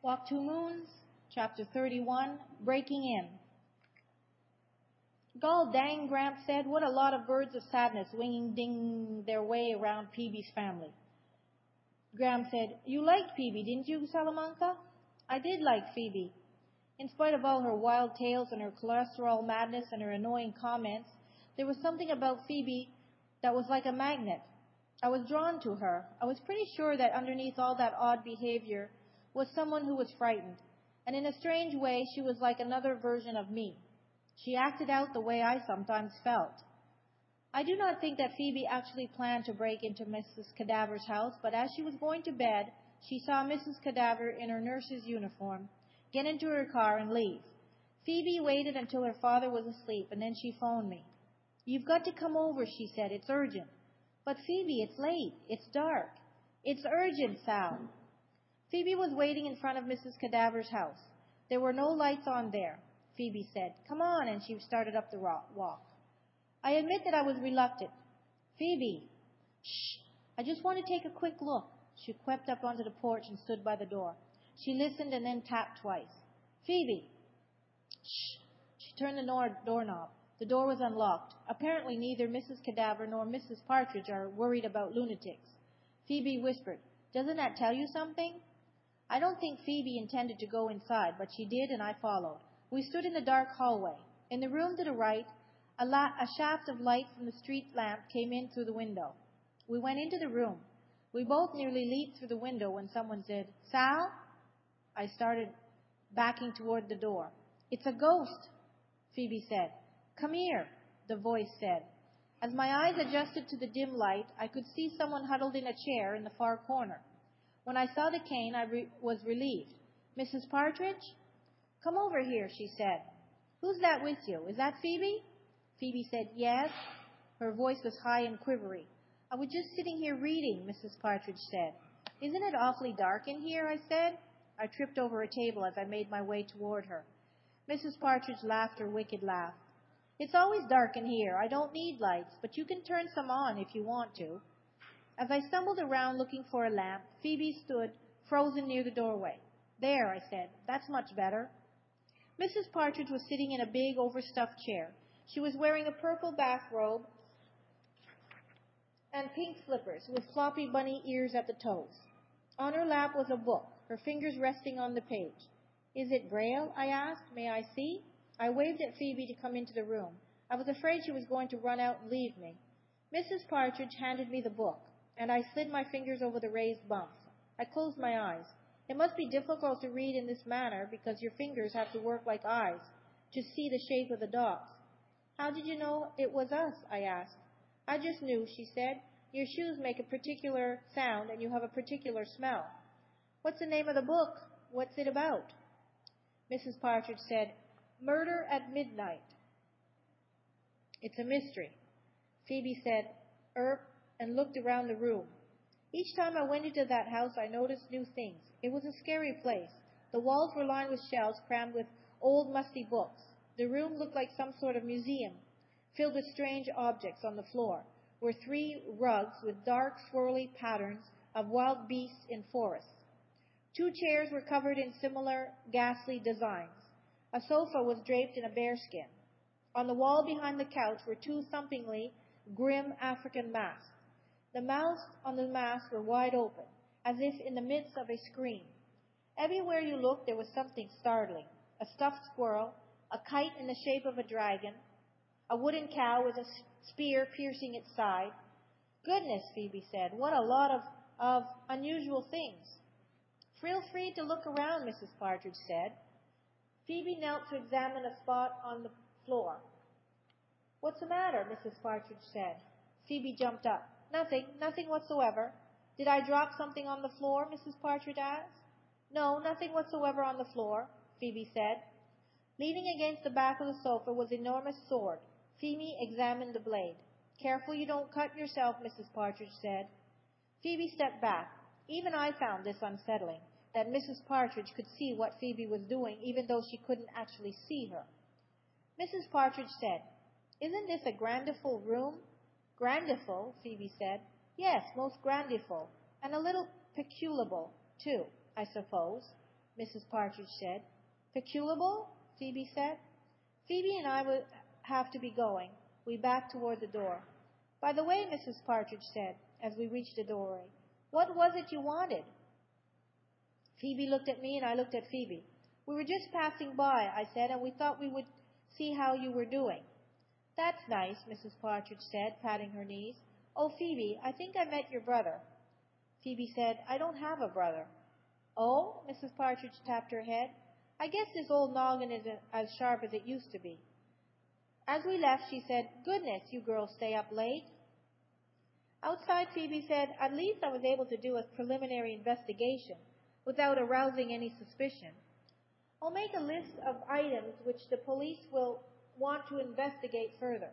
Walk Two Moons, Chapter 31, Breaking In. Gol dang, Gramps said, what a lot of birds of sadness winging ding their way around Peavy's family. Gramps said, you liked Peavy, didn't you, Salamanca? I did like Phoebe. In spite of all her wild tales and her cholesterol madness and her annoying comments, there was something about Phoebe that was like a magnet. I was drawn to her. I was pretty sure that underneath all that odd behavior was someone who was frightened, and in a strange way she was like another version of me. She acted out the way I sometimes felt. I do not think that Phoebe actually planned to break into Mrs. Cadaver's house, but as she was going to bed, she saw Mrs. Cadaver in her nurse's uniform get into her car and leave. Phoebe waited until her father was asleep, and then she phoned me. You've got to come over, she said. It's urgent. But Phoebe, it's late. It's dark. It's urgent, Sal. Phoebe was waiting in front of Mrs. Cadaver's house. There were no lights on there. Phoebe said, come on, and she started up the walk. I admit that I was reluctant. Phoebe, shh, I just want to take a quick look. She crept up onto the porch and stood by the door. She listened and then tapped twice. Phoebe, shh. She turned the doorknob. The door was unlocked. Apparently neither Mrs. Cadaver nor Mrs. Partridge are worried about lunatics. Phoebe whispered, doesn't that tell you something? I don't think Phoebe intended to go inside, but she did, and I followed. We stood in the dark hallway. In the room to the right, a shaft of light from the street lamp came in through the window. We went into the room. We both nearly leaped through the window when someone said, Sal? I started backing toward the door. It's a ghost, Phoebe said. Come here, the voice said. As my eyes adjusted to the dim light, I could see someone huddled in a chair in the far corner. When I saw the cane, I was relieved. Mrs. Partridge? Come over here, she said. Who's that with you? Is that Phoebe? Phoebe said, yes. Her voice was high and quivery. I was just sitting here reading, Mrs. Partridge said. Isn't it awfully dark in here? I said. I tripped over a table as I made my way toward her. Mrs. Partridge laughed her wicked laugh. It's always dark in here. I don't need lights, but you can turn some on if you want to. As I stumbled around looking for a lamp, Phoebe stood frozen near the doorway. There, I said. That's much better. Mrs. Partridge was sitting in a big, overstuffed chair. She was wearing a purple bathrobe and pink slippers with floppy bunny ears at the toes. On her lap was a book, her fingers resting on the page. Is it Braille? I asked. May I see? I waved at Phoebe to come into the room. I was afraid she was going to run out and leave me. Mrs. Partridge handed me the book, and I slid my fingers over the raised bumps. I closed my eyes. It must be difficult to read in this manner because your fingers have to work like eyes to see the shape of the dots. How did you know it was us? I asked. I just knew, she said. Your shoes make a particular sound and you have a particular smell. What's the name of the book? What's it about? Mrs. Partridge said, Murder at Midnight. It's a mystery. Phoebe said, and looked around the room. Each time I went into that house, I noticed new things. It was a scary place. The walls were lined with shelves crammed with old, musty books. The room looked like some sort of museum, filled with strange objects. On the floor were 3 rugs with dark, swirly patterns of wild beasts in forests. 2 chairs were covered in similar ghastly designs. A sofa was draped in a bearskin. On the wall behind the couch were 2 thumpingly grim African masks. The mouths on the masks were wide open, as if in the midst of a scream. Everywhere you looked, there was something startling. A stuffed squirrel, a kite in the shape of a dragon, a wooden cow with a spear piercing its side. Goodness, Phoebe said, what a lot of unusual things. Feel free to look around, Mrs. Partridge said. Phoebe knelt to examine a spot on the floor. What's the matter? Mrs. Partridge said. Phoebe jumped up. Nothing whatsoever. Did I drop something on the floor? Mrs. Partridge asked. No, nothing whatsoever on the floor, Phoebe said. Leaning against the back of the sofa was an enormous sword. Phoebe examined the blade. Careful you don't cut yourself, Mrs. Partridge said. Phoebe stepped back. Even I found this unsettling, that Mrs. Partridge could see what Phoebe was doing, even though she couldn't actually see her. Mrs. Partridge said, Isn't this a grandiful room? Grandiful, Phoebe said. Yes, most grandiful, and a little peculiable, too, I suppose. Mrs. Partridge said. Peculable? Phoebe said. Phoebe and I would have to be going. We backed toward the door. By the way, Mrs. Partridge said, as we reached the doorway, what was it you wanted? Phoebe looked at me and I looked at Phoebe. We were just passing by, I said, and we thought we would see how you were doing. That's nice, Mrs. Partridge said, patting her knees. Oh, Phoebe, I think I met your brother. Phoebe said, I don't have a brother. Oh? Mrs. Partridge tapped her head. I guess this old noggin isn't as sharp as it used to be. As we left, she said, Goodness, you girls stay up late. Outside, Phoebe said, At least I was able to do a preliminary investigation without arousing any suspicion. I'll make a list of items which the police will want to investigate further.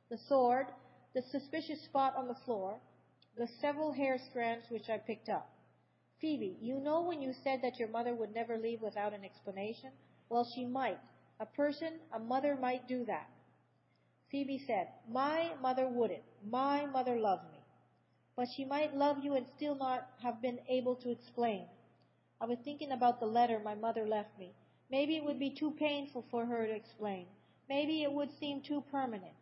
The sword, the suspicious spot on the floor, the several hair strands which I picked up. Phoebe, you know when you said that your mother would never leave without an explanation? Well, she might. A mother might do that. Phoebe said, My mother wouldn't. My mother loves me. But she might love you and still not have been able to explain. I was thinking about the letter my mother left me. Maybe it would be too painful for her to explain. Maybe it would seem too permanent.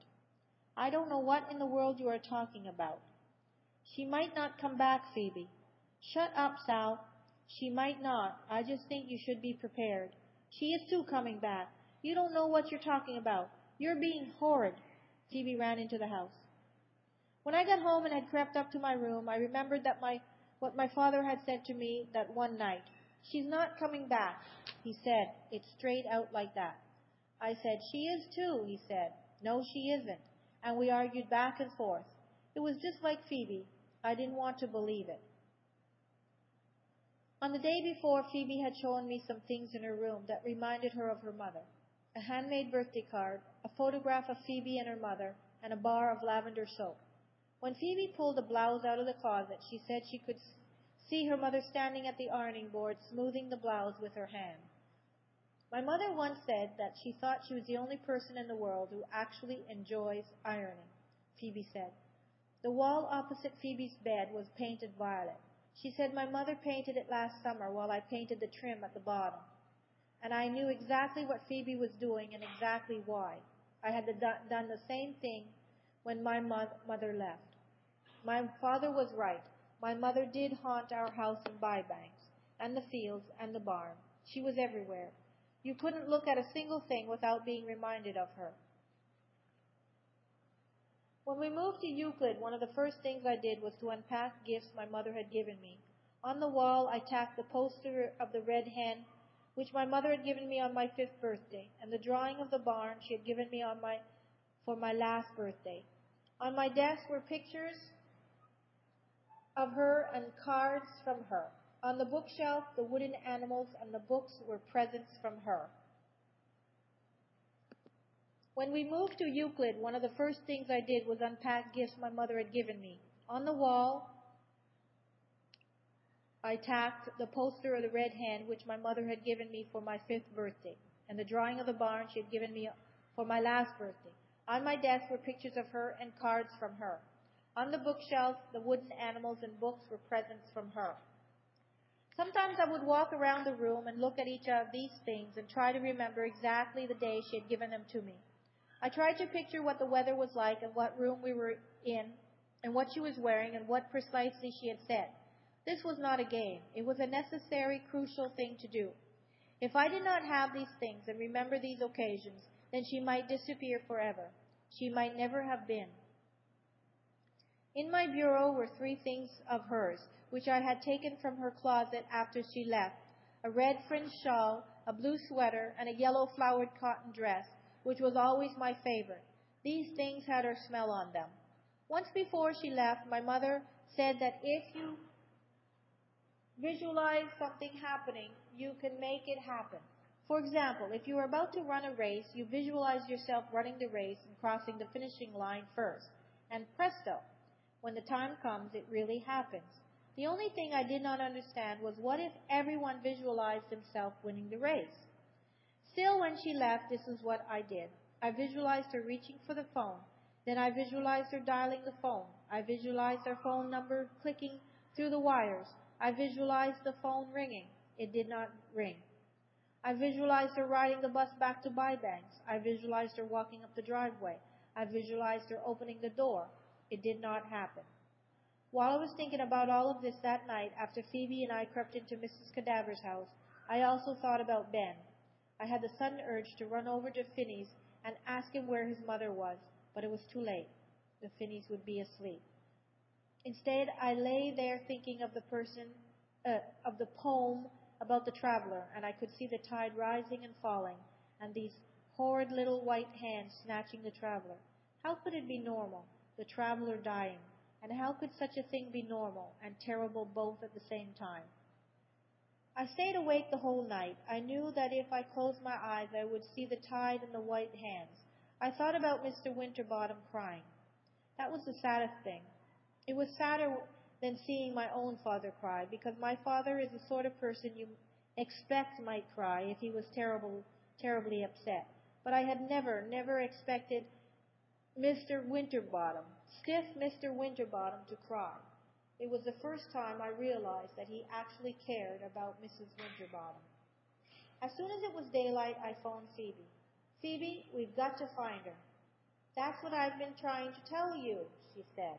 I don't know what in the world you are talking about. She might not come back, Phoebe. Shut up, Sal. She might not. I just think you should be prepared. She is too coming back. You don't know what you're talking about. You're being horrid. Phoebe ran into the house. When I got home and had crept up to my room, I remembered that what my father had said to me that one night. She's not coming back, he said, it straight out like that. I said, She is too, he said. No, she isn't. And we argued back and forth. It was just like Phoebe. I didn't want to believe it. On the day before, Phoebe had shown me some things in her room that reminded her of her mother. A handmade birthday card, a photograph of Phoebe and her mother, and a bar of lavender soap. When Phoebe pulled the blouse out of the closet, she said she could see her mother standing at the ironing board, smoothing the blouse with her hand. My mother once said that she thought she was the only person in the world who actually enjoys ironing, Phoebe said. The wall opposite Phoebe's bed was painted violet. She said my mother painted it last summer while I painted the trim at the bottom. And I knew exactly what Phoebe was doing and exactly why. I had done the same thing when my mother left. My father was right. My mother did haunt our house in Bybanks, and the fields, and the barn. She was everywhere. You couldn't look at a single thing without being reminded of her. When we moved to Euclid, one of the first things I did was to unpack gifts my mother had given me. On the wall, I tacked the poster of the red hen, which my mother had given me on my 5th birthday, and the drawing of the barn she had given me for my last birthday. On my desk were pictures of her and cards from her. On the bookshelf, the wooden animals and the books were presents from her. When we moved to Euclid, one of the first things I did was unpack gifts my mother had given me. On the wall, I tacked the poster of the red hen, which my mother had given me for my 5th birthday, and the drawing of the barn she had given me for my last birthday. On my desk were pictures of her and cards from her. On the bookshelf, the wooden animals and books were presents from her. Sometimes I would walk around the room and look at each of these things and try to remember exactly the day she had given them to me. I tried to picture what the weather was like and what room we were in and what she was wearing and what precisely she had said. This was not a game. It was a necessary, crucial thing to do. If I did not have these things and remember these occasions, then she might disappear forever. She might never have been. In my bureau were 3 things of hers, which I had taken from her closet after she left: a red fringed shawl, a blue sweater, and a yellow flowered cotton dress, which was always my favorite. These things had her smell on them. Once before she left, my mother said that if you visualize something happening, you can make it happen. For example, if you are about to run a race, you visualize yourself running the race and crossing the finishing line first. And presto, when the time comes, it really happens. The only thing I did not understand was what if everyone visualized themselves winning the race? Still, when she left, this is what I did. I visualized her reaching for the phone. Then I visualized her dialing the phone. I visualized her phone number clicking through the wires. I visualized the phone ringing. It did not ring. I visualized her riding the bus back to Bybanks. I visualized her walking up the driveway. I visualized her opening the door. It did not happen. While I was thinking about all of this that night, after Phoebe and I crept into Mrs. Cadaver's house, I also thought about Ben. I had the sudden urge to run over to Finney's and ask him where his mother was, but it was too late. The Finneys would be asleep. Instead, I lay there thinking of the poem about the traveler, and I could see the tide rising and falling, and these horrid little white hands snatching the traveler. How could it be normal, the traveler dying? And how could such a thing be normal and terrible both at the same time? I stayed awake the whole night. I knew that if I closed my eyes, I would see the tide and the white hands. I thought about Mr. Winterbottom crying. That was the saddest thing. It was sadder than seeing my own father cry, because my father is the sort of person you expect might cry if he was terribly upset. But I had never expected Mr. Winterbottom, stiff Mr. Winterbottom, to cry. It was the first time I realized that he actually cared about Mrs. Winterbottom. As soon as it was daylight, I phoned Phoebe. Phoebe, we've got to find her. That's what I've been trying to tell you, she said.